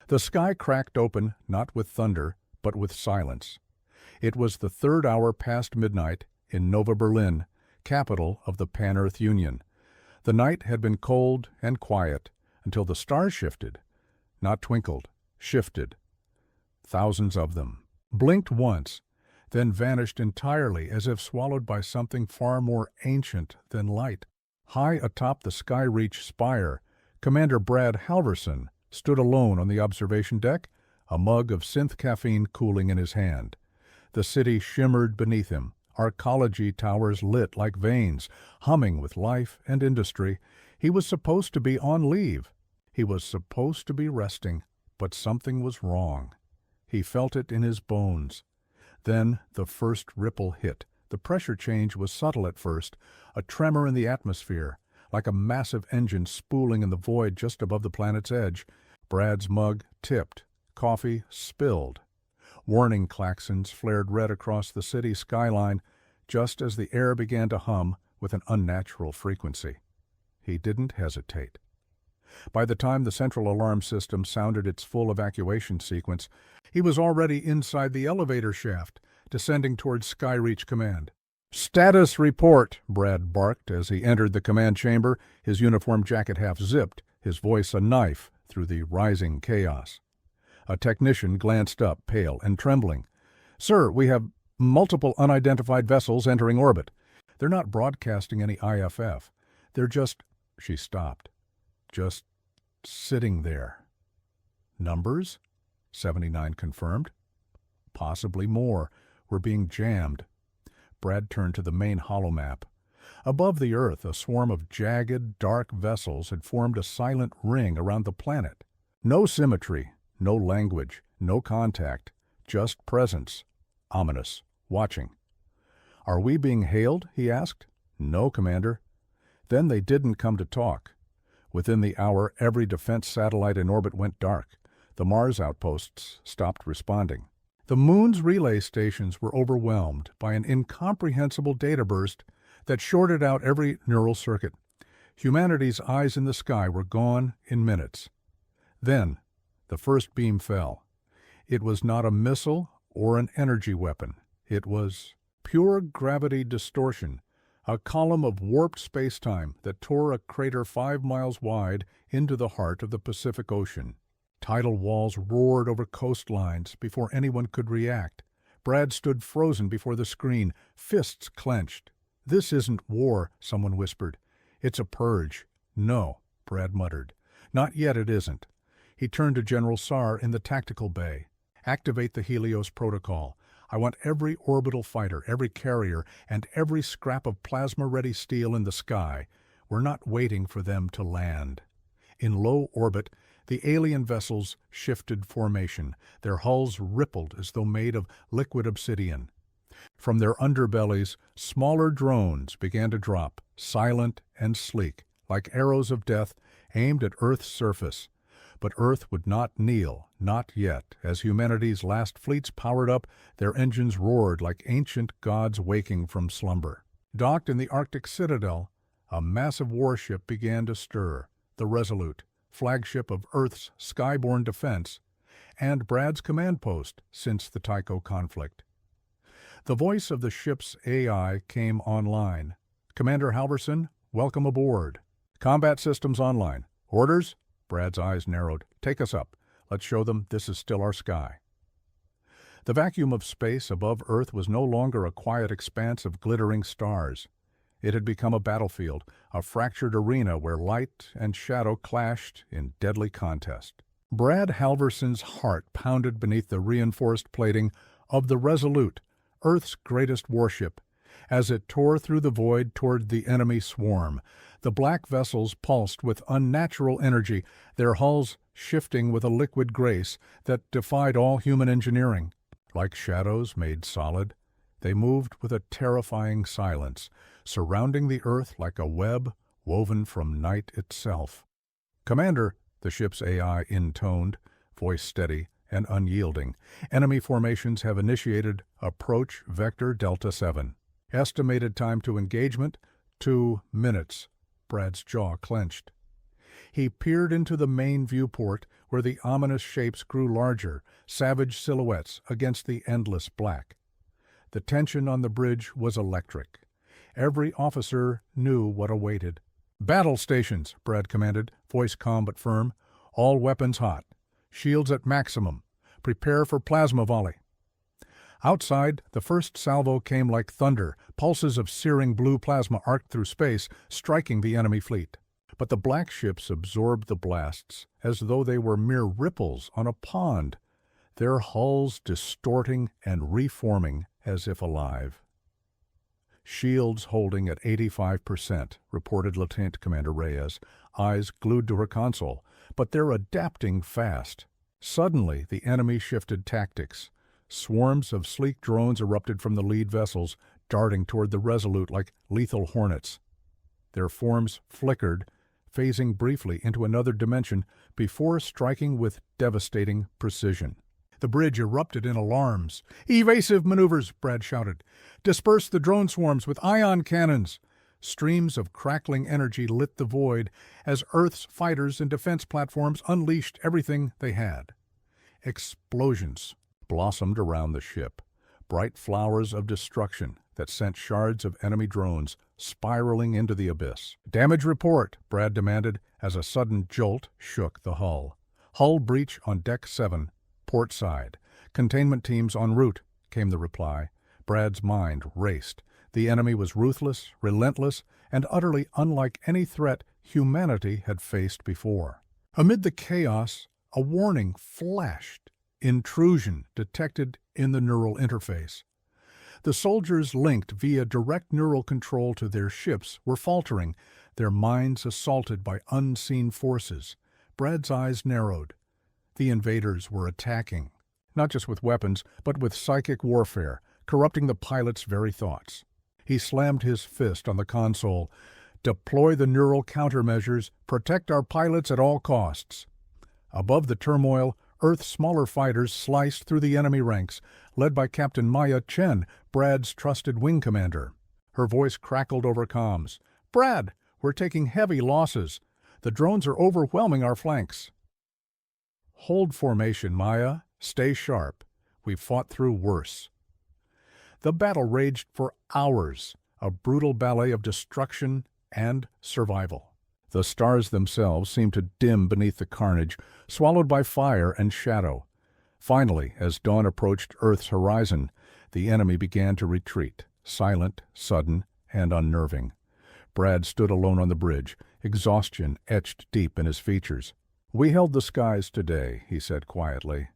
The sky cracked open not with thunder, but with silence. It was the third hour past midnight in Nova Berlin, capital of the Pan-Earth Union. The night had been cold and quiet until the stars shifted, not twinkled, shifted. Thousands of them. Blinked once, then vanished entirely as if swallowed by something far more ancient than light. High atop the Skyreach spire, Commander Brad Halverson stood alone on the observation deck, a mug of synth caffeine cooling in his hand. The city shimmered beneath him, arcology towers lit like veins, humming with life and industry. He was supposed to be on leave. He was supposed to be resting, but something was wrong. He felt it in his bones. Then the first ripple hit. The pressure change was subtle at first, a tremor in the atmosphere, like a massive engine spooling in the void just above the planet's edge. Brad's mug tipped. Coffee spilled. Warning klaxons flared red across the city skyline just as the air began to hum with an unnatural frequency. He didn't hesitate. By the time the central alarm system sounded its full evacuation sequence, he was already inside the elevator shaft, descending towards Skyreach Command. "Status report," Brad barked as he entered the command chamber, his uniform jacket half zipped, his voice a knife through the rising chaos. A technician glanced up, pale and trembling. "Sir, we have multiple unidentified vessels entering orbit. They're not broadcasting any IFF. They're just—" She stopped. "Just sitting there." "Numbers?" 79 confirmed. "Possibly more. We're being jammed." Brad turned to the main holomap. Above the Earth, a swarm of jagged, dark vessels had formed a silent ring around the planet. No symmetry, no language, no contact, just presence. Ominous. Watching. "Are we being hailed?" he asked. "No, Commander." Then they didn't come to talk. Within the hour, every defense satellite in orbit went dark. The Mars outposts stopped responding. The Moon's relay stations were overwhelmed by an incomprehensible data burst that shorted out every neural circuit. Humanity's eyes in the sky were gone in minutes. Then, the first beam fell. It was not a missile or an energy weapon. It was pure gravity distortion, a column of warped space-time that tore a crater 5 miles wide into the heart of the Pacific Ocean. Tidal walls roared over coastlines before anyone could react. Brad stood frozen before the screen, fists clenched. "This isn't war," someone whispered. "It's a purge." "No," Brad muttered. "Not yet it isn't." He turned to General Saar in the tactical bay. "Activate the Helios protocol. I want every orbital fighter, every carrier, and every scrap of plasma-ready steel in the sky. We're not waiting for them to land." In low orbit, the alien vessels shifted formation. Their hulls rippled as though made of liquid obsidian. From their underbellies, smaller drones began to drop, silent and sleek, like arrows of death aimed at Earth's surface. But Earth would not kneel, not yet. As humanity's last fleets powered up, their engines roared like ancient gods waking from slumber. Docked in the Arctic citadel, a massive warship began to stir, the Resolute, flagship of Earth's skyborne defense, and Brad's command post since the Tycho conflict. The voice of the ship's AI came online. "Commander Halverson, welcome aboard. Combat systems online. Orders?" Brad's eyes narrowed. "Take us up. Let's show them this is still our sky." The vacuum of space above Earth was no longer a quiet expanse of glittering stars. It had become a battlefield, a fractured arena where light and shadow clashed in deadly contest. Brad Halverson's heart pounded beneath the reinforced plating of the Resolute, Earth's greatest warship, as it tore through the void toward the enemy swarm. The black vessels pulsed with unnatural energy, their hulls shifting with a liquid grace that defied all human engineering. Like shadows made solid, they moved with a terrifying silence, surrounding the Earth like a web woven from night itself. "Commander," the ship's AI intoned, voice steady and unyielding, "enemy formations have initiated approach vector Delta 7. Estimated time to engagement, 2 minutes. Brad's jaw clenched. He peered into the main viewport where the ominous shapes grew larger, savage silhouettes against the endless black. The tension on the bridge was electric. Every officer knew what awaited. "Battle stations," Brad commanded, voice calm but firm. "All weapons hot. Shields at maximum. Prepare for plasma volley." Outside, the first salvo came like thunder. Pulses of searing blue plasma arced through space, striking the enemy fleet. But the black ships absorbed the blasts as though they were mere ripples on a pond, their hulls distorting and reforming as if alive. "Shields holding at 85%, reported Lieutenant Commander Reyes, eyes glued to her console. "But they're adapting fast." Suddenly, the enemy shifted tactics. Swarms of sleek drones erupted from the lead vessels, darting toward the Resolute like lethal hornets. Their forms flickered, phasing briefly into another dimension before striking with devastating precision. The bridge erupted in alarms. "Evasive maneuvers," Brad shouted. "Disperse the drone swarms with ion cannons." Streams of crackling energy lit the void as Earth's fighters and defense platforms unleashed everything they had. Explosions blossomed around the ship, bright flowers of destruction that sent shards of enemy drones spiraling into the abyss. "Damage report," Brad demanded as a sudden jolt shook the hull. "Hull breach on Deck 7, port side. Containment teams en route," came the reply. Brad's mind raced. The enemy was ruthless, relentless, and utterly unlike any threat humanity had faced before. Amid the chaos, a warning flashed. Intrusion detected in the neural interface. The soldiers linked via direct neural control to their ships were faltering, their minds assaulted by unseen forces. Brad's eyes narrowed. The invaders were attacking, not just with weapons, but with psychic warfare, corrupting the pilot's very thoughts. He slammed his fist on the console. "Deploy the neural countermeasures. Protect our pilots at all costs." Above the turmoil, Earth's smaller fighters sliced through the enemy ranks, led by Captain Maya Chen, Brad's trusted wing commander. Her voice crackled over comms. "Brad, we're taking heavy losses. The drones are overwhelming our flanks." "Hold formation, Maya. Stay sharp. We've fought through worse." The battle raged for hours, a brutal ballet of destruction and survival. The stars themselves seemed to dim beneath the carnage, swallowed by fire and shadow. Finally, as dawn approached Earth's horizon, the enemy began to retreat, silent, sudden, and unnerving. Brad stood alone on the bridge, exhaustion etched deep in his features. "We held the skies today," he said quietly.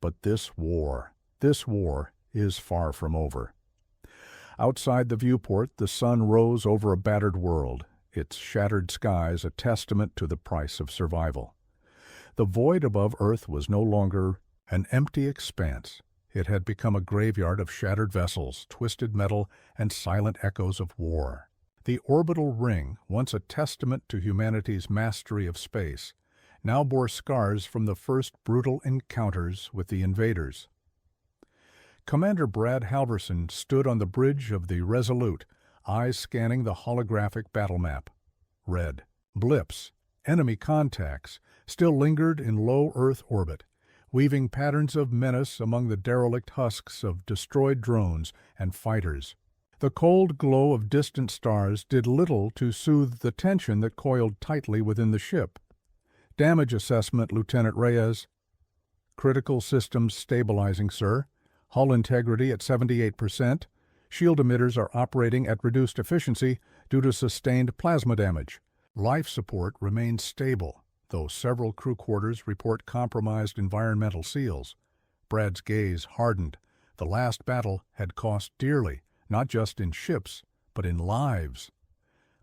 "But this war is far from over." Outside the viewport, the sun rose over a battered world, its shattered skies a testament to the price of survival. The void above Earth was no longer an empty expanse. It had become a graveyard of shattered vessels, twisted metal, and silent echoes of war. The orbital ring, once a testament to humanity's mastery of space, now bore scars from the first brutal encounters with the invaders. Commander Brad Halverson stood on the bridge of the Resolute, eyes scanning the holographic battle map. Red blips, enemy contacts, still lingered in low Earth orbit, weaving patterns of menace among the derelict husks of destroyed drones and fighters. The cold glow of distant stars did little to soothe the tension that coiled tightly within the ship. "Damage assessment, Lieutenant Reyes." "Critical systems stabilizing, sir. Hull integrity at 78%. Shield emitters are operating at reduced efficiency due to sustained plasma damage. Life support remains stable, though several crew quarters report compromised environmental seals." Brad's gaze hardened. The last battle had cost dearly, not just in ships, but in lives.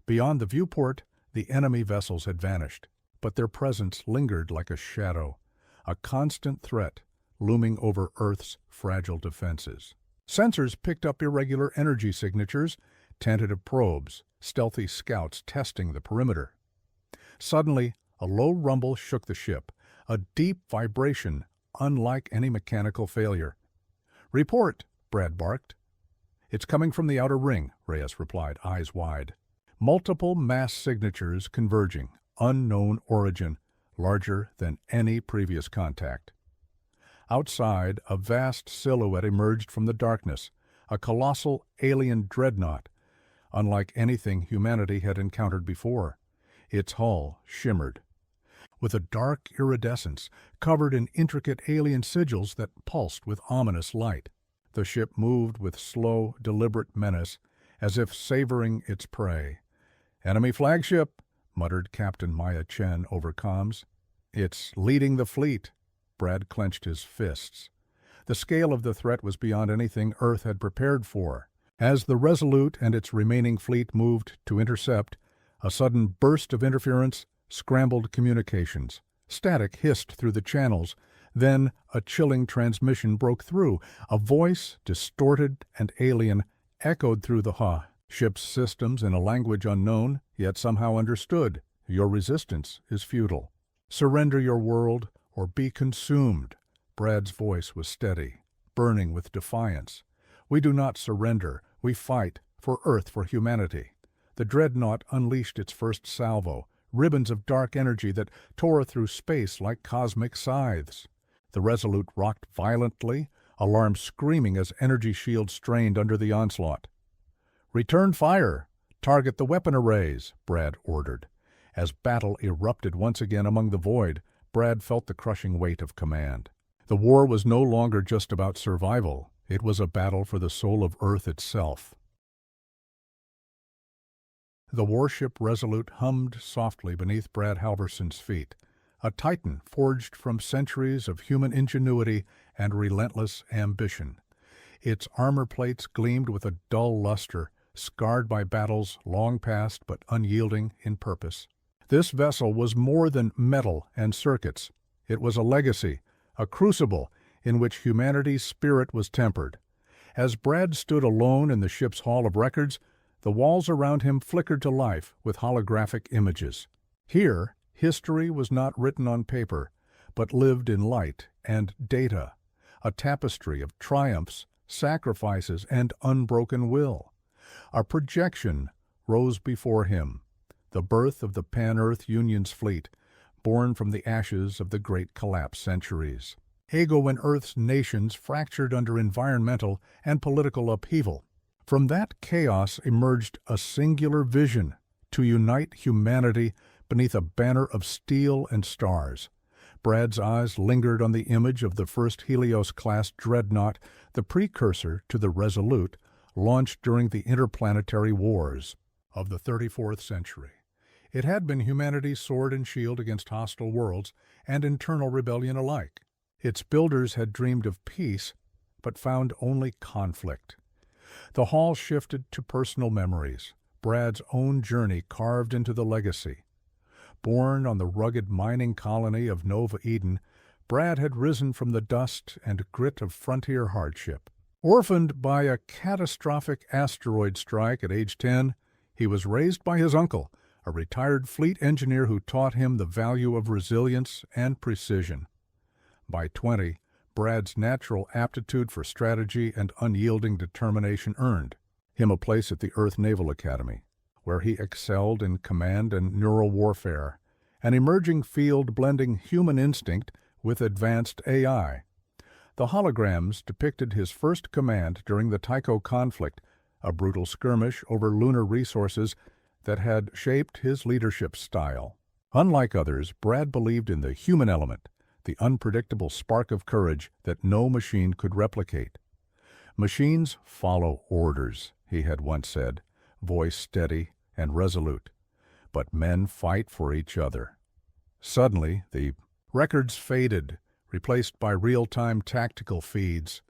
Beyond the viewport, the enemy vessels had vanished, but their presence lingered like a shadow, a constant threat looming over Earth's fragile defenses. Sensors picked up irregular energy signatures, tentative probes, stealthy scouts testing the perimeter. Suddenly, a low rumble shook the ship, a deep vibration unlike any mechanical failure. "Report," Brad barked. "It's coming from the outer ring," Reyes replied, eyes wide. Multiple mass signatures converging, unknown origin, larger than any previous contact. Outside, a vast silhouette emerged from the darkness, a colossal alien dreadnought, unlike anything humanity had encountered before. Its hull shimmered with a dark iridescence covered in intricate alien sigils that pulsed with ominous light. The ship moved with slow, deliberate menace, as if savoring its prey. "Enemy flagship," muttered Captain Maya Chen over comms. "It's leading the fleet." Brad clenched his fists. The scale of the threat was beyond anything Earth had prepared for. As the Resolute and its remaining fleet moved to intercept, a sudden burst of interference scrambled communications. Static hissed through the channels. Then a chilling transmission broke through. A voice, distorted and alien, echoed through the ship's systems in a language unknown, yet somehow understood. "Your resistance is futile. Surrender your world or be consumed." Brad's voice was steady, burning with defiance. "We do not surrender. We fight for Earth, for humanity." The dreadnought unleashed its first salvo, ribbons of dark energy that tore through space like cosmic scythes. The Resolute rocked violently, alarm screaming as energy shields strained under the onslaught. "Return fire! Target the weapon arrays," Brad ordered. As battle erupted once again among the void, Brad felt the crushing weight of command. The war was no longer just about survival. It was a battle for the soul of Earth itself. The warship Resolute hummed softly beneath Brad Halverson's feet, a titan forged from centuries of human ingenuity and relentless ambition. Its armor plates gleamed with a dull luster, scarred by battles long past but unyielding in purpose. This vessel was more than metal and circuits. It was a legacy, a crucible in which humanity's spirit was tempered. As Brad stood alone in the ship's hall of records, the walls around him flickered to life with holographic images. Here, history was not written on paper, but lived in light and data, a tapestry of triumphs, sacrifices, and unbroken will. A projection rose before him, the birth of the Pan-Earth Union's fleet, born from the ashes of the Great Collapse centuries. Ago when Earth's nations fractured under environmental and political upheaval. From that chaos emerged a singular vision to unite humanity beneath a banner of steel and stars. Brad's eyes lingered on the image of the first Helios-class dreadnought, the precursor to the Resolute, launched during the interplanetary wars of the 34th century. It had been humanity's sword and shield against hostile worlds and internal rebellion alike. Its builders had dreamed of peace, but found only conflict. The hall shifted to personal memories, Brad's own journey carved into the legacy. Born on the rugged mining colony of Nova Eden, Brad had risen from the dust and grit of frontier hardship. Orphaned by a catastrophic asteroid strike at age 10, he was raised by his uncle, a retired fleet engineer who taught him the value of resilience and precision. By 20, Brad's natural aptitude for strategy and unyielding determination earned him a place at the Earth Naval Academy, where he excelled in command and neural warfare, an emerging field blending human instinct with advanced AI. The holograms depicted his first command during the Tycho conflict, a brutal skirmish over lunar resources that had shaped his leadership style. Unlike others, Brad believed in the human element, the unpredictable spark of courage that no machine could replicate. "Machines follow orders," he had once said, voice steady and resolute. "But men fight for each other." Suddenly, the records faded, replaced by real-time tactical feeds.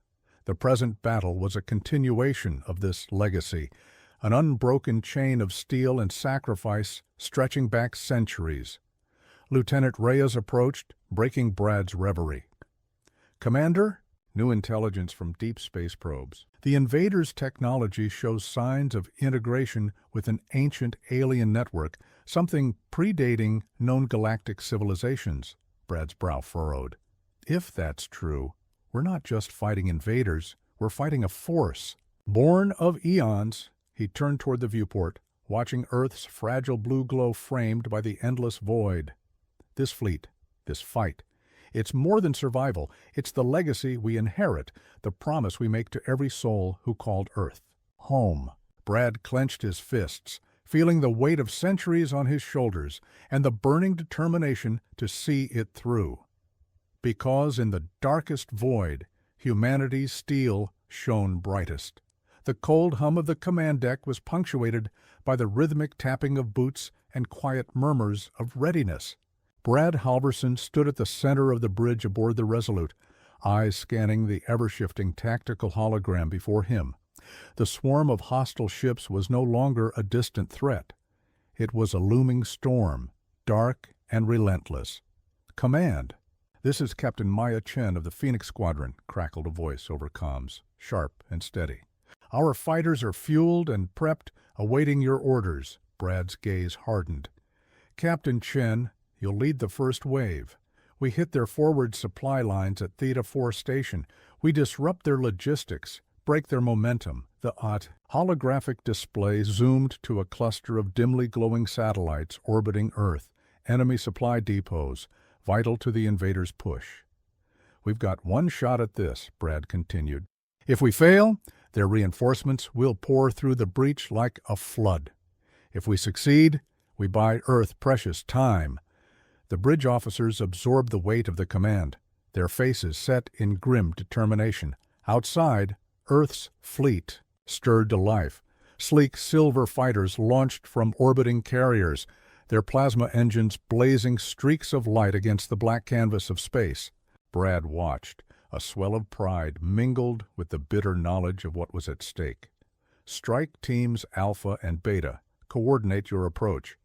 The present battle was a continuation of this legacy, an unbroken chain of steel and sacrifice stretching back centuries. Lieutenant Reyes approached, breaking Brad's reverie. "Commander?" New intelligence from deep space probes. "The invaders' technology shows signs of integration with an ancient alien network, something predating known galactic civilizations." Brad's brow furrowed. "If that's true, we're not just fighting invaders, we're fighting a force." Born of eons, he turned toward the viewport, watching Earth's fragile blue glow framed by the endless void. This fleet, this fight. It's more than survival. It's the legacy we inherit, the promise we make to every soul who called Earth home. Brad clenched his fists, feeling the weight of centuries on his shoulders and the burning determination to see it through. Because in the darkest void, humanity's steel shone brightest. The cold hum of the command deck was punctuated by the rhythmic tapping of boots and quiet murmurs of readiness. Brad Halverson stood at the center of the bridge aboard the Resolute, eyes scanning the ever-shifting tactical hologram before him. The swarm of hostile ships was no longer a distant threat. It was a looming storm, dark and relentless. "Command, this is Captain Maya Chen of the Phoenix Squadron," crackled a voice over comms, sharp and steady. "Our fighters are fueled and prepped, awaiting your orders." Brad's gaze hardened. "Captain Chen, you'll lead the first wave. We hit their forward supply lines at Theta 4 Station. We disrupt their logistics, break their momentum." The holographic display zoomed to a cluster of dimly glowing satellites orbiting Earth, enemy supply depots, vital to the invaders' push. "We've got one shot at this," Brad continued. "If we fail, their reinforcements will pour through the breach like a flood. If we succeed, we buy Earth precious time." The bridge officers absorbed the weight of the command, their faces set in grim determination. Outside, Earth's fleet stirred to life. Sleek silver fighters launched from orbiting carriers, their plasma engines blazing streaks of light against the black canvas of space. Brad watched, a swell of pride mingled with the bitter knowledge of what was at stake. "Strike Teams Alpha and Beta. Coordinate your approach.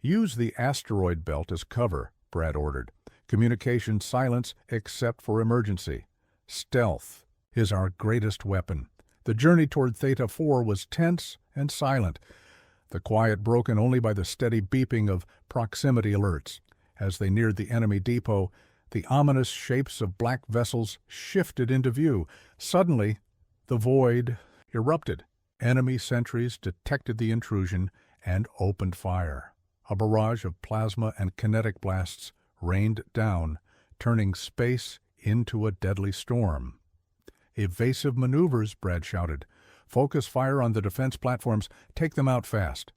Use the asteroid belt as cover," Brad ordered. "Communication silence except for emergency. Stealth is our greatest weapon." The journey toward Theta 4 was tense and silent, the quiet broken only by the steady beeping of proximity alerts. As they neared the enemy depot, the ominous shapes of black vessels shifted into view. Suddenly, the void erupted. Enemy sentries detected the intrusion and opened fire. A barrage of plasma and kinetic blasts rained down, turning space into a deadly storm. "Evasive maneuvers," Brad shouted. "Focus fire on the defense platforms. Take them out fast."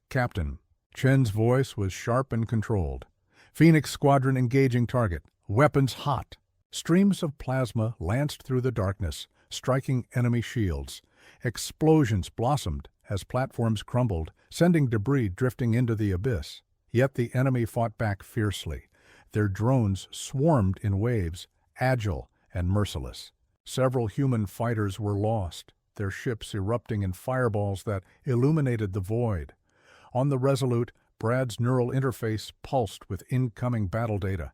"Captain." Chen's voice was sharp and controlled. "Phoenix Squadron engaging target. Weapons hot." Streams of plasma lanced through the darkness, striking enemy shields. Explosions blossomed as platforms crumbled, sending debris drifting into the abyss. Yet the enemy fought back fiercely. Their drones swarmed in waves, agile and merciless. Several human fighters were lost, their ships erupting in fireballs that illuminated the void. On the Resolute, Brad's neural interface pulsed with incoming battle data.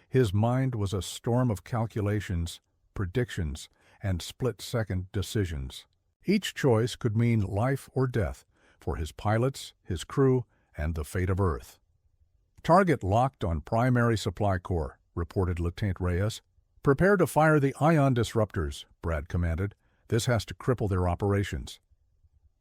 His mind was a storm of calculations, predictions, and split-second decisions. Each choice could mean life or death for his pilots, his crew, and the fate of Earth. "Target locked on primary supply core," reported Lieutenant Reyes. "Prepare to fire the ion disruptors," Brad commanded. "This has to cripple their operations."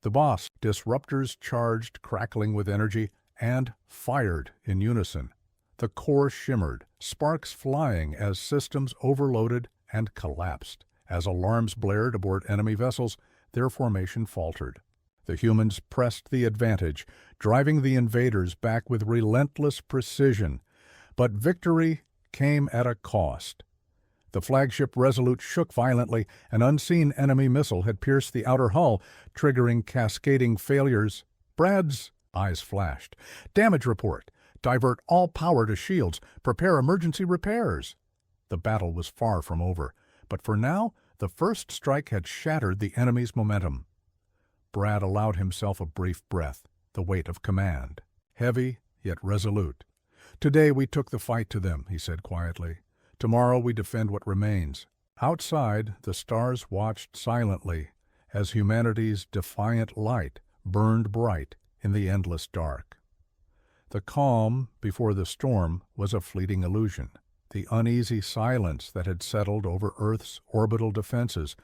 The boss, disruptors charged, crackling with energy, and fired in unison. The core shimmered, sparks flying as systems overloaded and collapsed. As alarms blared aboard enemy vessels, their formation faltered. The humans pressed the advantage, driving the invaders back with relentless precision. But victory came at a cost. The flagship Resolute shook violently. An unseen enemy missile had pierced the outer hull, triggering cascading failures. Brad's eyes flashed. "Damage report. Divert all power to shields. Prepare emergency repairs." The battle was far from over, but for now, the first strike had shattered the enemy's momentum. Brad allowed himself a brief breath, the weight of command. Heavy, yet resolute. "Today we took the fight to them," he said quietly. "Tomorrow we defend what remains." Outside, the stars watched silently as humanity's defiant light burned bright in the endless dark. The calm before the storm was a fleeting illusion. The uneasy silence that had settled over Earth's orbital defenses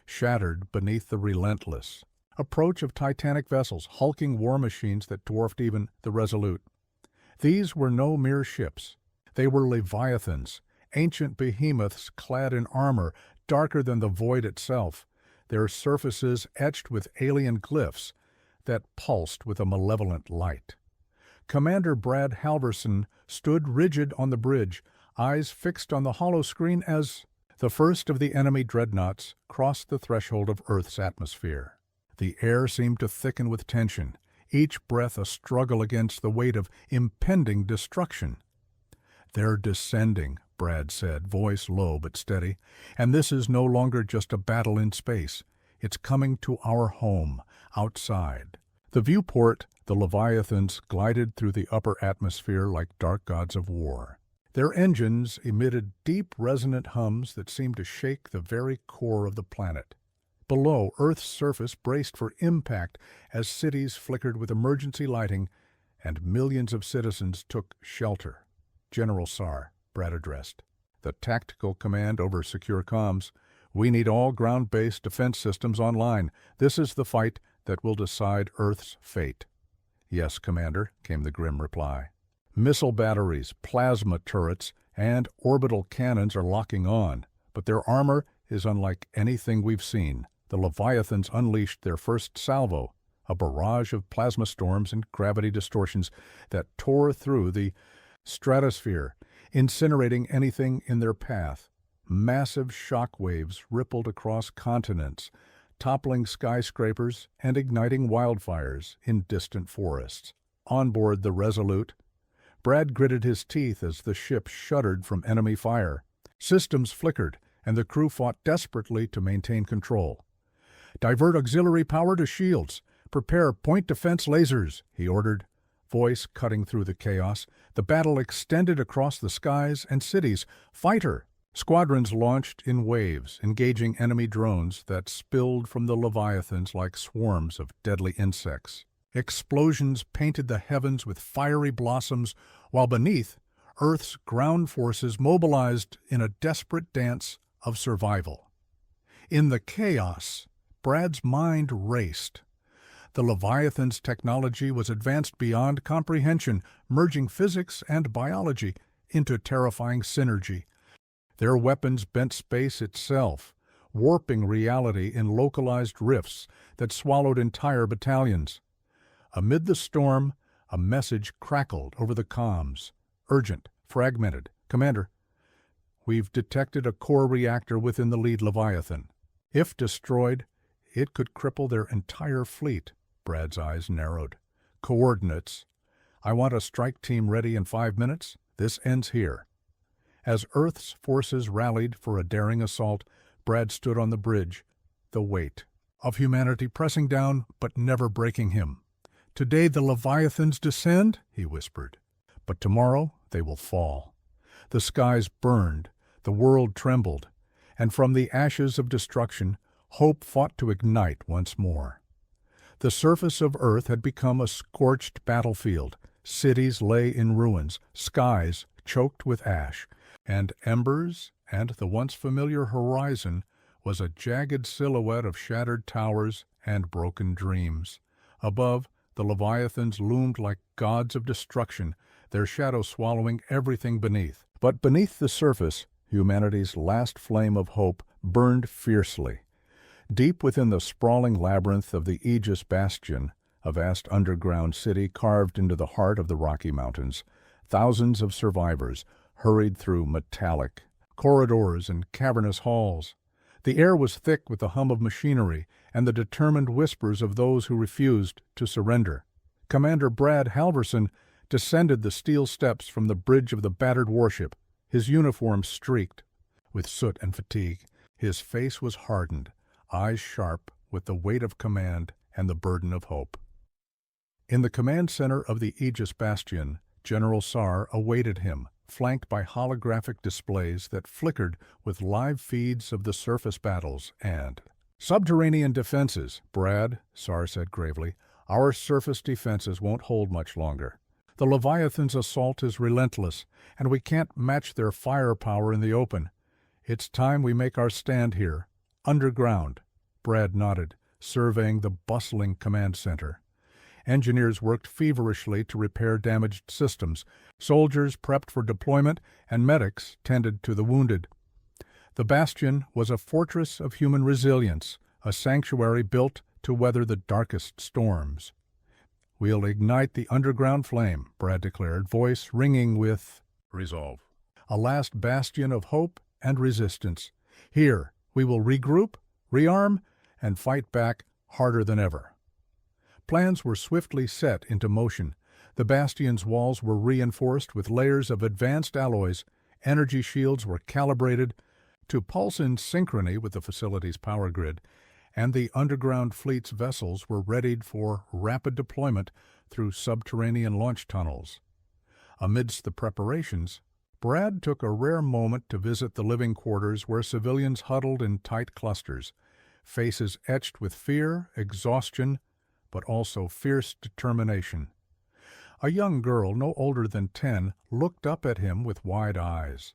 shattered beneath the relentless approach of titanic vessels, hulking war machines that dwarfed even the Resolute. These were no mere ships. They were leviathans, ancient behemoths clad in armor darker than the void itself, their surfaces etched with alien glyphs that pulsed with a malevolent light. Commander Brad Halverson stood rigid on the bridge, eyes fixed on the hollow screen as the first of the enemy dreadnoughts crossed the threshold of Earth's atmosphere. The air seemed to thicken with tension, each breath a struggle against the weight of impending destruction. "They're descending," Brad said, voice low but steady, "and this is no longer just a battle in space. It's coming to our home, outside." The viewport, the Leviathans glided through the upper atmosphere like dark gods of war. Their engines emitted deep, resonant hums that seemed to shake the very core of the planet. Below, Earth's surface braced for impact as cities flickered with emergency lighting and millions of citizens took shelter. "General Saar," Brad addressed, "the tactical command over secure comms. We need all ground-based defense systems online. This is the fight that will decide Earth's fate." "Yes, Commander," came the grim reply. "Missile batteries, plasma turrets, and orbital cannons are locking on, but their armor is unlike anything we've seen." The Leviathans unleashed their first salvo, a barrage of plasma storms and gravity distortions that tore through the stratosphere, incinerating anything in their path. Massive shock waves rippled across continents, toppling skyscrapers and igniting wildfires in distant forests. On board the Resolute, Brad gritted his teeth as the ship shuddered from enemy fire. Systems flickered, and the crew fought desperately to maintain control. "Divert auxiliary power to shields. Prepare point defense lasers," he ordered, voice cutting through the chaos. The battle extended across the skies and cities. "Fighter!" Squadrons launched in waves, engaging enemy drones that spilled from the Leviathans like swarms of deadly insects. Explosions painted the heavens with fiery blossoms, while beneath, Earth's ground forces mobilized in a desperate dance of survival. In the chaos, Brad's mind raced. The Leviathan's technology was advanced beyond comprehension, merging physics and biology into terrifying synergy. Their weapons bent space itself, warping reality in localized rifts that swallowed entire battalions. Amid the storm, a message crackled over the comms. Urgent, fragmented. "Commander, we've detected a core reactor within the lead Leviathan. If destroyed, it could cripple their entire fleet." Brad's eyes narrowed. "Coordinates. I want a strike team ready in 5 minutes. This ends here." As Earth's forces rallied for a daring assault, Brad stood on the bridge, the weight of humanity pressing down but never breaking him. "Today the Leviathans descend," he whispered, "but tomorrow they will fall." The skies burned, the world trembled, and from the ashes of destruction, hope fought to ignite once more. The surface of Earth had become a scorched battlefield. Cities lay in ruins, skies choked with ash, and embers and the once familiar horizon was a jagged silhouette of shattered towers and broken dreams. Above, the Leviathans loomed like gods of destruction, their shadow swallowing everything beneath. But beneath the surface, humanity's last flame of hope burned fiercely. Deep within the sprawling labyrinth of the Aegis Bastion, a vast underground city carved into the heart of the Rocky Mountains, thousands of survivors hurried through metallic corridors and cavernous halls. The air was thick with the hum of machinery and the determined whispers of those who refused to surrender. Commander Brad Halverson descended the steel steps from the bridge of the battered warship, his uniform streaked with soot and fatigue. His face was hardened, eyes sharp with the weight of command and the burden of hope. In the command center of the Aegis Bastion, General Saar awaited him, flanked by holographic displays that flickered with live feeds of the surface battles and subterranean defenses. "Brad," Saar said gravely, "our surface defenses won't hold much longer. The Leviathan's assault is relentless, and we can't match their firepower in the open. It's time we make our stand here, underground." Brad nodded, surveying the bustling command center. Engineers worked feverishly to repair damaged systems. Soldiers prepped for deployment, and medics tended to the wounded. The Bastion was a fortress of human resilience, a sanctuary built to weather the darkest storms. "We'll ignite the underground flame," Brad declared, voice ringing with resolve. "A last bastion of hope and resistance. Here, we will regroup, rearm, and fight back harder than ever." Plans were swiftly set into motion. The Bastion's walls were reinforced with layers of advanced alloys. Energy shields were calibrated to pulse in synchrony with the facility's power grid, and the underground fleet's vessels were readied for rapid deployment through subterranean launch tunnels. Amidst the preparations, Brad took a rare moment to visit the living quarters where civilians huddled in tight clusters, faces etched with fear, exhaustion, but also fierce determination. A young girl, no older than 10, looked up at him with wide eyes.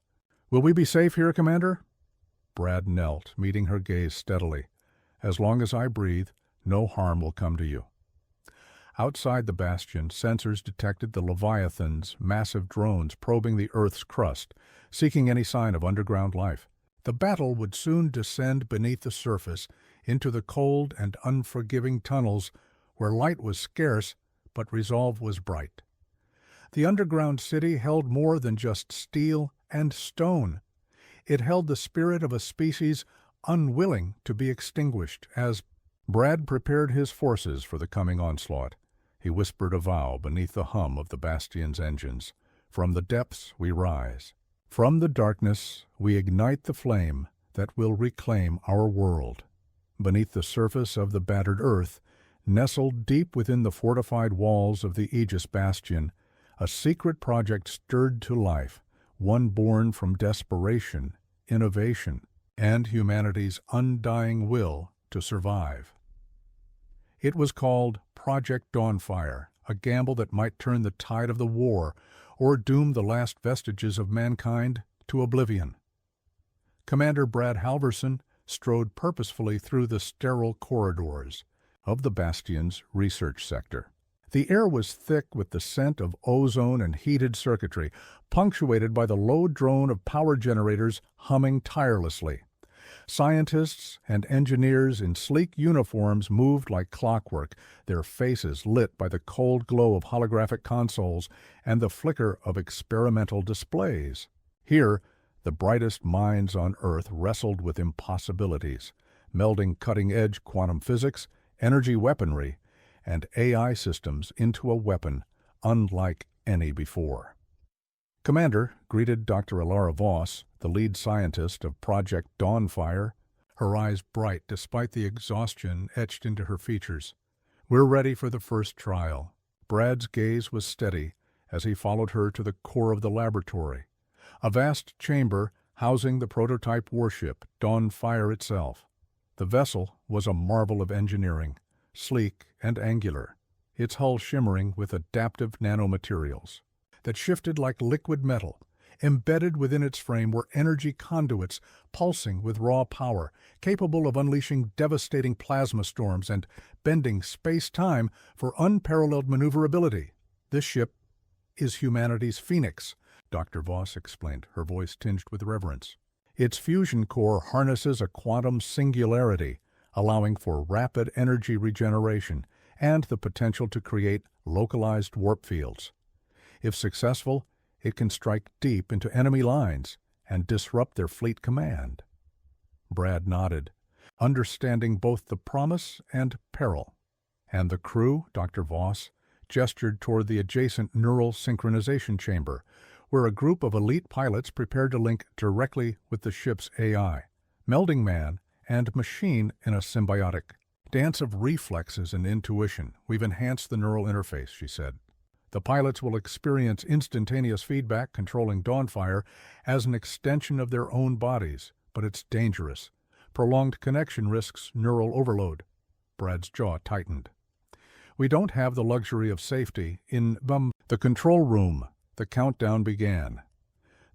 "Will we be safe here, Commander?" Brad knelt, meeting her gaze steadily. "As long as I breathe, no harm will come to you." Outside the Bastion, sensors detected the Leviathan's massive drones probing the Earth's crust, seeking any sign of underground life. The battle would soon descend beneath the surface into the cold and unforgiving tunnels where light was scarce but resolve was bright. The underground city held more than just steel and stone. It held the spirit of a species unwilling to be extinguished. As Brad prepared his forces for the coming onslaught, he whispered a vow beneath the hum of the Bastion's engines. "From the depths we rise. From the darkness we ignite the flame that will reclaim our world." Beneath the surface of the battered Earth, nestled deep within the fortified walls of the Aegis Bastion, a secret project stirred to life, one born from desperation, innovation, and humanity's undying will to survive. It was called Project Dawnfire, a gamble that might turn the tide of the war or doom the last vestiges of mankind to oblivion. Commander Brad Halverson strode purposefully through the sterile corridors of the Bastion's research sector. The air was thick with the scent of ozone and heated circuitry, punctuated by the low drone of power generators humming tirelessly. Scientists and engineers in sleek uniforms moved like clockwork, their faces lit by the cold glow of holographic consoles and the flicker of experimental displays. Here, the brightest minds on Earth wrestled with impossibilities, melding cutting-edge quantum physics, energy weaponry, and AI systems into a weapon unlike any before. "Commander," greeted Dr. Alara Voss, the lead scientist of Project Dawnfire, her eyes bright despite the exhaustion etched into her features. "We're ready for the first trial." Brad's gaze was steady as he followed her to the core of the laboratory, a vast chamber housing the prototype warship, Dawnfire itself. The vessel was a marvel of engineering, sleek and angular, its hull shimmering with adaptive nanomaterials that shifted like liquid metal. Embedded within its frame were energy conduits pulsing with raw power, capable of unleashing devastating plasma storms and bending space-time for unparalleled maneuverability. "This ship is humanity's Phoenix," Dr. Voss explained, her voice tinged with reverence. "Its fusion core harnesses a quantum singularity, allowing for rapid energy regeneration and the potential to create localized warp fields. If successful, it can strike deep into enemy lines and disrupt their fleet command." Brad nodded, understanding both the promise and peril. "And the crew?" Dr. Voss gestured toward the adjacent neural synchronization chamber, where a group of elite pilots prepared to link directly with the ship's AI, melding man and machine in a symbiotic dance of reflexes and intuition. "We've enhanced the neural interface," she said. "The pilots will experience instantaneous feedback controlling Dawnfire as an extension of their own bodies, but it's dangerous. Prolonged connection risks neural overload." Brad's jaw tightened. "We don't have the luxury of safety in the control room." The countdown began.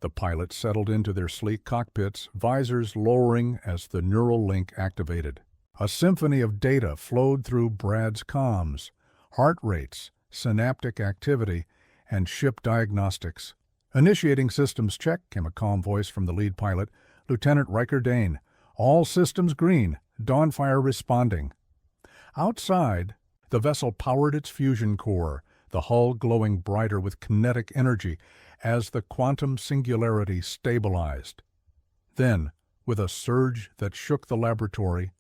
The pilots settled into their sleek cockpits, visors lowering as the neural link activated. A symphony of data flowed through Brad's comms, heart rates, synaptic activity, and ship diagnostics. "Initiating systems check," came a calm voice from the lead pilot, Lieutenant Riker Dane. "All systems green. Dawnfire responding." Outside, the vessel powered its fusion core, the hull glowing brighter with kinetic energy as the quantum singularity stabilized. Then, with a surge that shook the laboratory,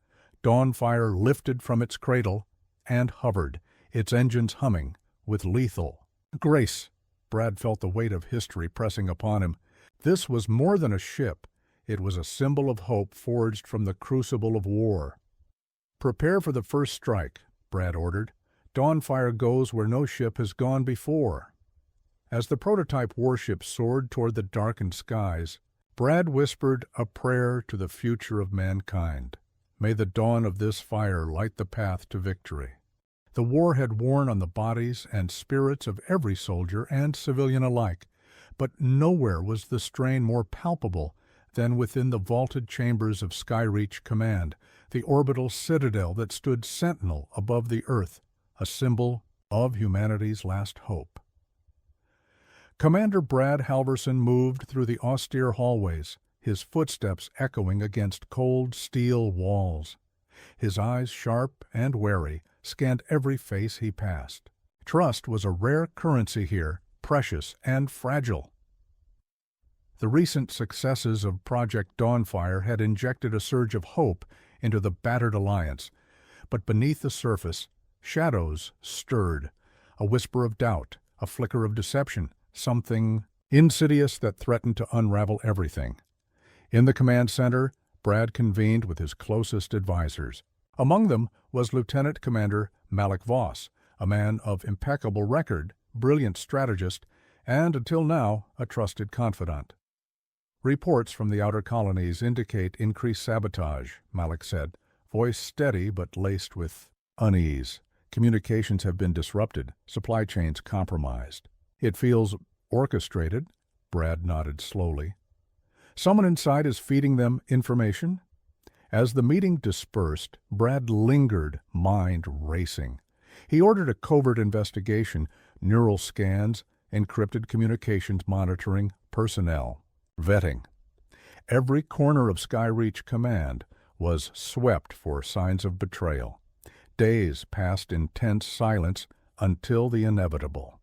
Dawnfire lifted from its cradle and hovered, its engines humming with lethal grace. Brad felt the weight of history pressing upon him. This was more than a ship. It was a symbol of hope forged from the crucible of war. "Prepare for the first strike," Brad ordered. "Dawnfire goes where no ship has gone before." As the prototype warship soared toward the darkened skies, Brad whispered a prayer to the future of mankind. May the dawn of this fire light the path to victory. The war had worn on the bodies and spirits of every soldier and civilian alike, but nowhere was the strain more palpable than within the vaulted chambers of Skyreach Command, the orbital citadel that stood sentinel above the Earth, a symbol of humanity's last hope. Commander Brad Halverson moved through the austere hallways, his footsteps echoing against cold steel walls. His eyes, sharp and wary, scanned every face he passed. Trust was a rare currency here, precious and fragile. The recent successes of Project Dawnfire had injected a surge of hope into the battered alliance, but beneath the surface, shadows stirred, a whisper of doubt, a flicker of deception, something insidious that threatened to unravel everything. In the command center, Brad convened with his closest advisors. Among them was Lieutenant Commander Malik Voss, a man of impeccable record, brilliant strategist, and, until now, a trusted confidant. "Reports from the outer colonies indicate increased sabotage," Malik said, voice steady but laced with unease. "Communications have been disrupted, supply chains compromised." "It feels orchestrated," Brad nodded slowly. "Someone inside is feeding them information?" As the meeting dispersed, Brad lingered, mind racing. He ordered a covert investigation, neural scans, encrypted communications monitoring, personnel vetting. Every corner of Skyreach Command was swept for signs of betrayal. Days passed in tense silence until the inevitable.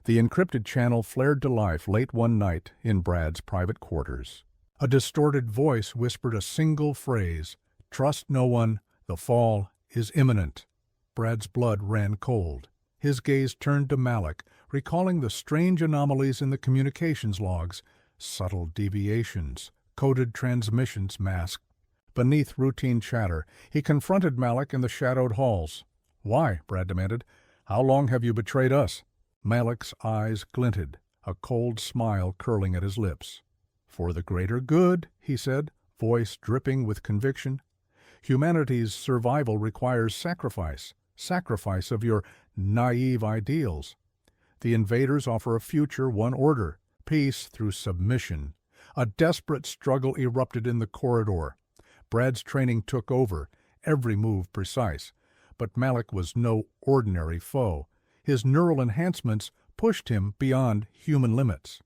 The encrypted channel flared to life late one night in Brad's private quarters. A distorted voice whispered a single phrase, "Trust no one, the fall is imminent." Brad's blood ran cold. His gaze turned to Malik, recalling the strange anomalies in the communications logs, subtle deviations, coded transmissions masked. Beneath routine chatter, he confronted Malik in the shadowed halls. "Why?" Brad demanded. "How long have you betrayed us?" Malik's eyes glinted, a cold smile curling at his lips. "For the greater good," he said, voice dripping with conviction. "Humanity's survival requires sacrifice, sacrifice of your naive ideals. The invaders offer a future, one order, peace through submission." A desperate struggle erupted in the corridor. Brad's training took over, every move precise. But Malik was no ordinary foe. His neural enhancements pushed him beyond human limits.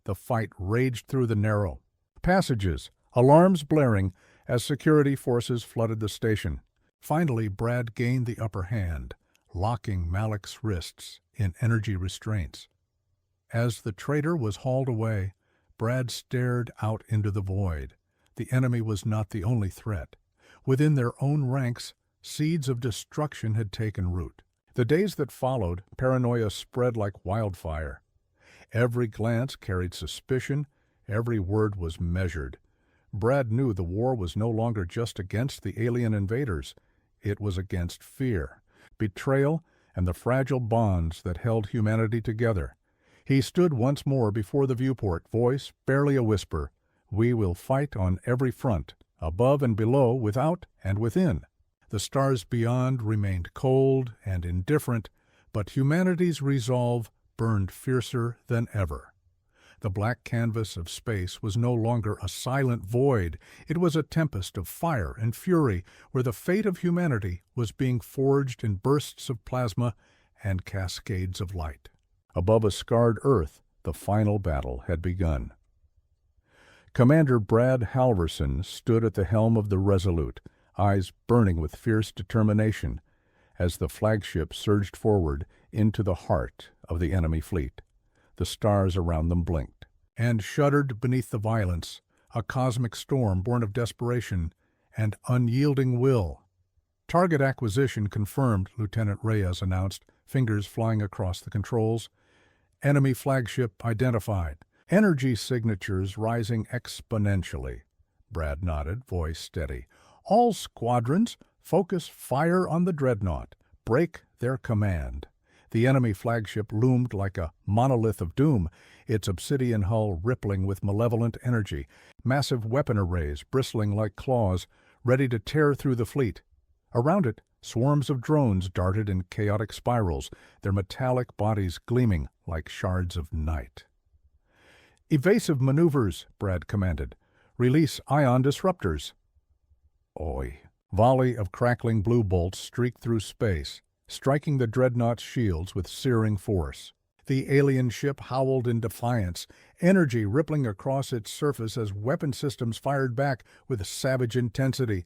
The fight raged through the narrow passages, alarms blaring as security forces flooded the station. Finally, Brad gained the upper hand, locking Malik's wrists in energy restraints. As the traitor was hauled away, Brad stared out into the void. The enemy was not the only threat. Within their own ranks, seeds of destruction had taken root. The days that followed, paranoia spread like wildfire. Every glance carried suspicion, every word was measured. Brad knew the war was no longer just against the alien invaders. It was against fear, betrayal, and the fragile bonds that held humanity together. He stood once more before the viewport, voice barely a whisper. "We will fight on every front, above and below, without and within." The stars beyond remained cold and indifferent, but humanity's resolve burned fiercer than ever. The black canvas of space was no longer a silent void. It was a tempest of fire and fury, where the fate of humanity was being forged in bursts of plasma and cascades of light. Above a scarred Earth, the final battle had begun. Commander Brad Halverson stood at the helm of the Resolute, eyes burning with fierce determination, as the flagship surged forward into the heart of the enemy fleet. The stars around them blinked and shuddered beneath the violence, a cosmic storm born of desperation and unyielding will. Target acquisition confirmed, Lieutenant Reyes announced, fingers flying across the controls. Enemy flagship identified. Energy signatures rising exponentially. Brad nodded, voice steady. All squadrons, focus fire on the dreadnought. Break their command. The enemy flagship loomed like a monolith of doom, its obsidian hull rippling with malevolent energy, massive weapon arrays bristling like claws, ready to tear through the fleet. Around it, swarms of drones darted in chaotic spirals, their metallic bodies gleaming like shards of night. "Evasive maneuvers," Brad commanded. "Release ion disruptors." Oi! Volley of crackling blue bolts streaked through space, striking the dreadnought's shields with searing force. The alien ship howled in defiance, energy rippling across its surface as weapon systems fired back with savage intensity.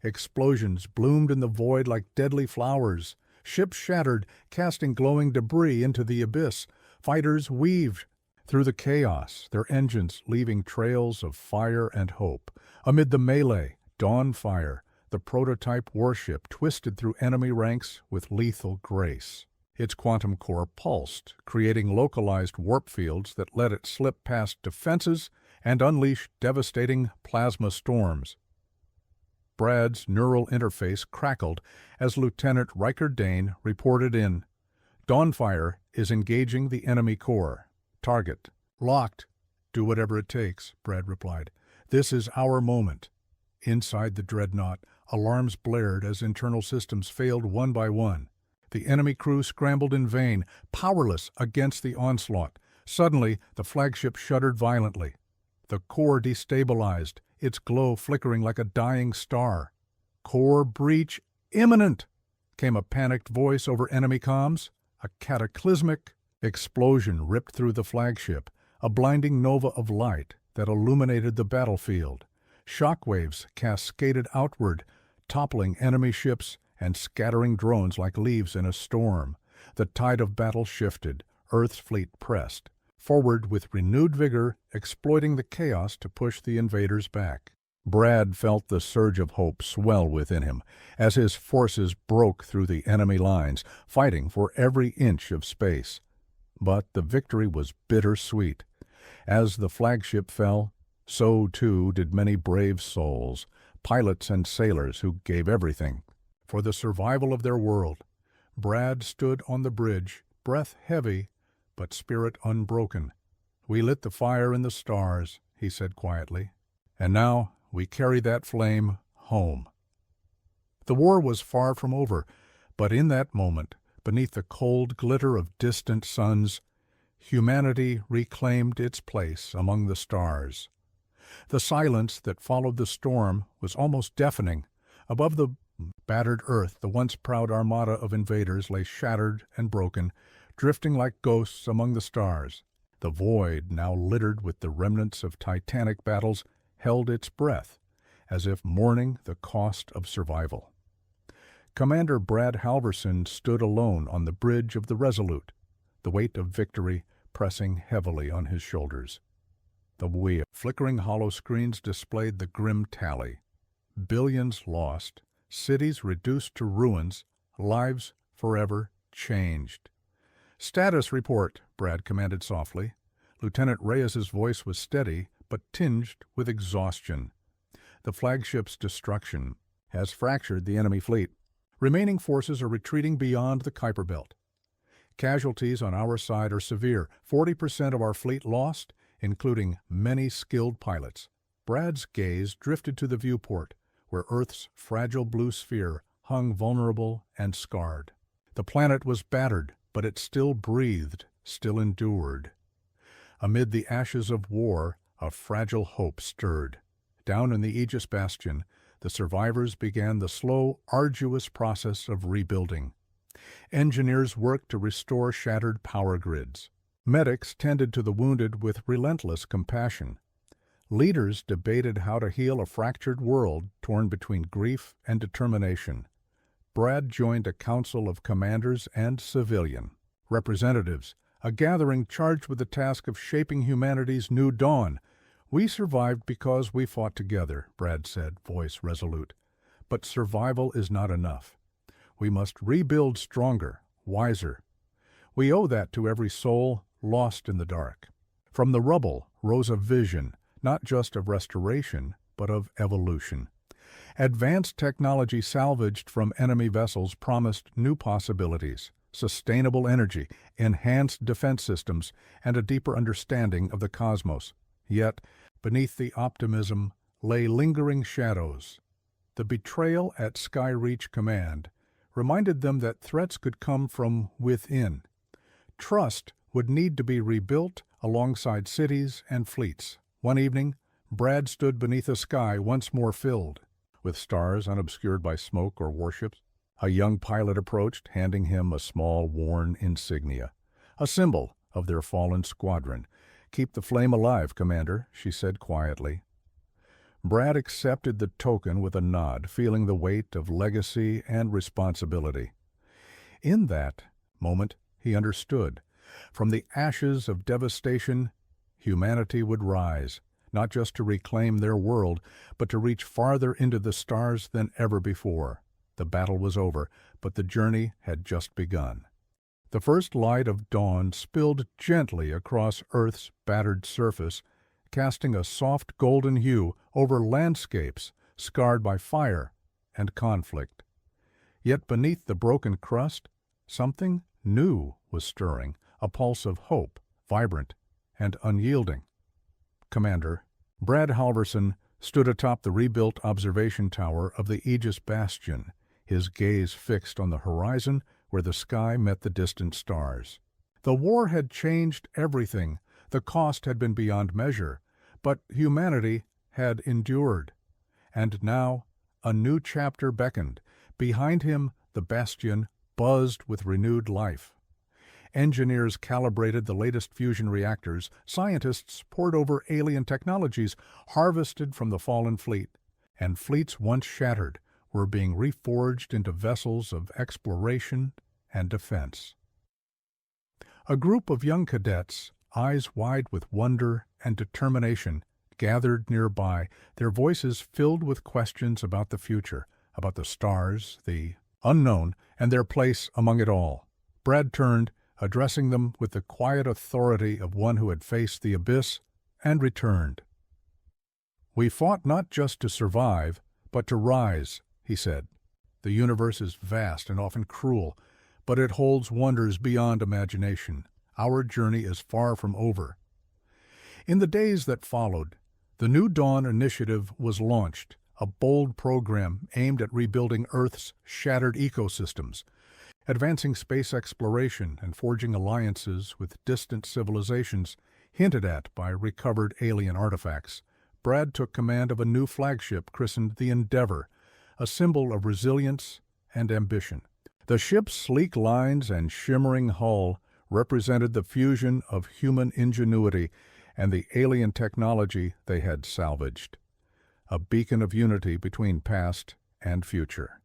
Explosions bloomed in the void like deadly flowers. Ships shattered, casting glowing debris into the abyss. Fighters weaved through the chaos, their engines leaving trails of fire and hope. Amid the melee, Dawnfire, the prototype warship, twisted through enemy ranks with lethal grace. Its quantum core pulsed, creating localized warp fields that let it slip past defenses and unleash devastating plasma storms. Brad's neural interface crackled as Lieutenant Riker Dane reported in. Dawnfire is engaging the enemy core. Target locked. Do whatever it takes, Brad replied. This is our moment. Inside the dreadnought, alarms blared as internal systems failed one by one. The enemy crew scrambled in vain, powerless against the onslaught. Suddenly, the flagship shuddered violently. The core destabilized, its glow flickering like a dying star. "Core breach imminent!" came a panicked voice over enemy comms. A cataclysmic explosion ripped through the flagship, a blinding nova of light that illuminated the battlefield. Shockwaves cascaded outward, toppling enemy ships and scattering drones like leaves in a storm. The tide of battle shifted. Earth's fleet pressed forward with renewed vigor, exploiting the chaos to push the invaders back. Brad felt the surge of hope swell within him as his forces broke through the enemy lines, fighting for every inch of space. But the victory was bittersweet. As the flagship fell, so too did many brave souls, pilots and sailors who gave everything for the survival of their world. Brad stood on the bridge, breath heavy, but spirit unbroken. "We lit the fire in the stars," he said quietly, "and now we carry that flame home." The war was far from over, but in that moment, beneath the cold glitter of distant suns, humanity reclaimed its place among the stars. The silence that followed the storm was almost deafening. Above the battered Earth, the once proud armada of invaders lay shattered and broken, drifting like ghosts among the stars. The void, now littered with the remnants of titanic battles, held its breath, as if mourning the cost of survival. Commander Brad Halverson stood alone on the bridge of the Resolute, the weight of victory pressing heavily on his shoulders. The wheel, flickering hollow screens displayed the grim tally. Billions lost, cities reduced to ruins, lives forever changed. "Status report," Brad commanded softly. Lieutenant Reyes's voice was steady, but tinged with exhaustion. "The flagship's destruction has fractured the enemy fleet. Remaining forces are retreating beyond the Kuiper Belt. Casualties on our side are severe. 40% of our fleet lost, including many skilled pilots." Brad's gaze drifted to the viewport, where Earth's fragile blue sphere hung vulnerable and scarred. The planet was battered, but it still breathed, still endured. Amid the ashes of war, a fragile hope stirred. Down in the Aegis Bastion, the survivors began the slow, arduous process of rebuilding. Engineers worked to restore shattered power grids. Medics tended to the wounded with relentless compassion. Leaders debated how to heal a fractured world torn between grief and determination. Brad joined a council of commanders and civilian representatives, a gathering charged with the task of shaping humanity's new dawn. "We survived because we fought together," Brad said, voice resolute. "But survival is not enough. We must rebuild stronger, wiser. We owe that to every soul lost in the dark." From the rubble rose a vision, not just of restoration, but of evolution. Advanced technology salvaged from enemy vessels promised new possibilities: sustainable energy, enhanced defense systems, and a deeper understanding of the cosmos. Yet, beneath the optimism lay lingering shadows. The betrayal at Skyreach Command reminded them that threats could come from within. Trust would need to be rebuilt alongside cities and fleets. One evening, Brad stood beneath a sky once more filled with stars unobscured by smoke or warships. A young pilot approached, handing him a small, worn insignia, a symbol of their fallen squadron. "Keep the flame alive, Commander," she said quietly. Brad accepted the token with a nod, feeling the weight of legacy and responsibility. In that moment, he understood. From the ashes of devastation, humanity would rise, not just to reclaim their world, but to reach farther into the stars than ever before. The battle was over, but the journey had just begun. The first light of dawn spilled gently across Earth's battered surface, casting a soft golden hue over landscapes scarred by fire and conflict. Yet beneath the broken crust, something new was stirring, a pulse of hope, vibrant and unyielding. Commander Brad Halverson stood atop the rebuilt observation tower of the Aegis Bastion, his gaze fixed on the horizon where the sky met the distant stars. The war had changed everything. The cost had been beyond measure, but humanity had endured. And now a new chapter beckoned. Behind him, the bastion buzzed with renewed life. Engineers calibrated the latest fusion reactors. Scientists pored over alien technologies harvested from the fallen fleet. And fleets once shattered were being reforged into vessels of exploration and defense. A group of young cadets, eyes wide with wonder and determination, gathered nearby, their voices filled with questions about the future, about the stars, the unknown, and their place among it all. Brad turned, addressing them with the quiet authority of one who had faced the abyss and returned. "We fought not just to survive, but to rise," he said. "The universe is vast and often cruel, but it holds wonders beyond imagination. Our journey is far from over." In the days that followed, the New Dawn Initiative was launched, a bold program aimed at rebuilding Earth's shattered ecosystems, advancing space exploration and forging alliances with distant civilizations hinted at by recovered alien artifacts. Brad took command of a new flagship christened the Endeavor, a symbol of resilience and ambition. The ship's sleek lines and shimmering hull represented the fusion of human ingenuity and the alien technology they had salvaged, a beacon of unity between past and future.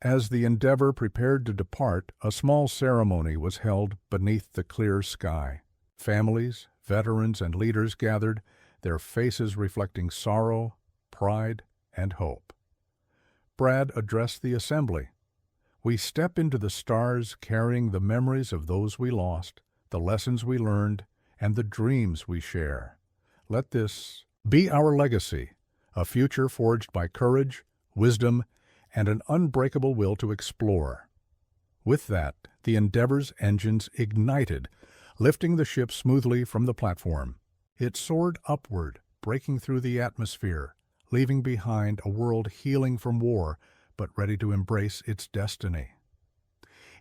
As the Endeavor prepared to depart, a small ceremony was held beneath the clear sky. Families, veterans, and leaders gathered, their faces reflecting sorrow, pride, and hope. Brad addressed the assembly. "We step into the stars carrying the memories of those we lost, the lessons we learned, and the dreams we share. Let this be our legacy, a future forged by courage, wisdom, and an unbreakable will to explore." With that, the Endeavor's engines ignited, lifting the ship smoothly from the platform. It soared upward, breaking through the atmosphere, leaving behind a world healing from war, but ready to embrace its destiny.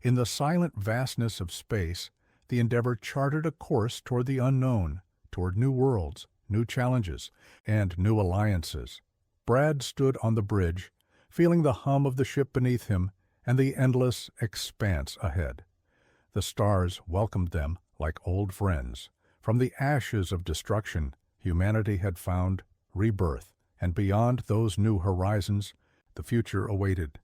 In the silent vastness of space, the Endeavour charted a course toward the unknown, toward new worlds, new challenges, and new alliances. Brad stood on the bridge, feeling the hum of the ship beneath him and the endless expanse ahead. The stars welcomed them like old friends. From the ashes of destruction, humanity had found rebirth, and beyond those new horizons, the future awaited.